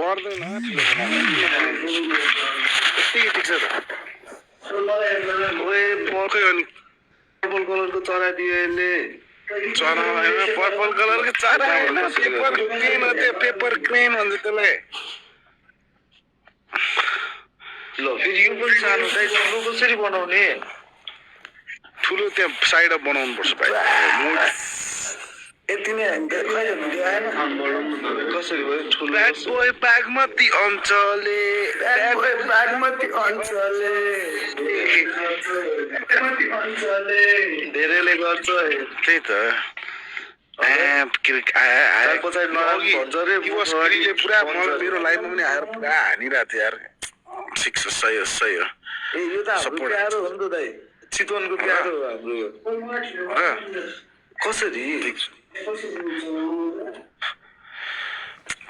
पर्दैन ठुलो यति ठिक छ त ओए पर्खै अनि पर्पल कलरको चरा दियो यसले चरा पर्पल कलरको चरा होइन पेपर क्रेन हो त्यो पेपर क्रेन भन्छ त्यसलाई ल फेरि यो पनि सानो दाइ ठुलो कसरी बनाउने ठुलो त्यहाँ साइड अफ बनाउनु पर्छ भाइ यति नै खै भिडियो आएन कसरी भयो ठुलो ब्याड बोय बागमती अञ्चले बागमती अञ्चले धेरैले गर्छ त्यही त पुरा मेरो लाइनमा पनि आएर पुरा हानिरहेको थियो यार ठिक छ सही हो ए यो त हाम्रो प्यारो हो नि त दाइ चितवनको प्यारो हो हाम्रो कसरी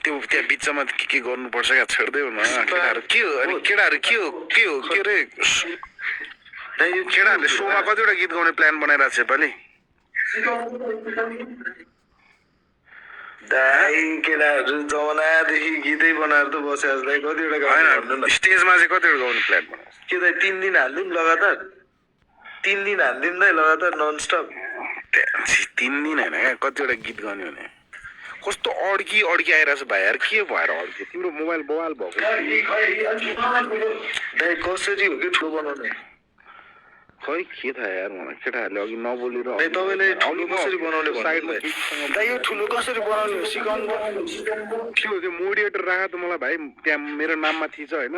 त्यो त्यहाँ बिचमा के गर्नुपर्छ क्या छोड्दै न केटाहरू के हो अनि केटाहरू के हो के अरे केटाहरूले सोमा कतिवटा गीत गाउने प्लान बनाइरहेको छ योपालि दाइ केटाहरू जमानादेखि गीतै बनाएर त बसे दाइ कतिवटा स्टेजमा चाहिँ कतिवटा गाउने प्लान बनाएको के दाइ 3 दिन हालिदिउँ लगातार 3 दिन हालिदिउँ दाइ लगातार नन स्टप 3 दिन होइन क्या कतिवटा गीत गाउने भने कस्तो अड्की आइरहेछ भाइ यार के भएर अड्क्यो तिम्रो मोबाइल बवाल भएको दाइ कसरी हो कि ठुलो बनाउने खै के थाहा यार मलाई केटाहरूले अघि नबोलेर तपाईँले ठुलो कसरी बनाउने दाइ यो ठुलो कसरी बनाउने सिकाउनु के हो त्यो मोडिएटर राख त मलाई भाइ त्यहाँ मेरो नाममा थिच होइन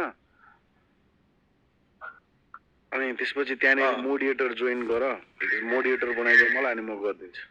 अनि त्यसपछि त्यहाँनिर मोडिएटर जोइन गर मोडिएटर बनाइदियो मलाई अनि म गरिदिन्छु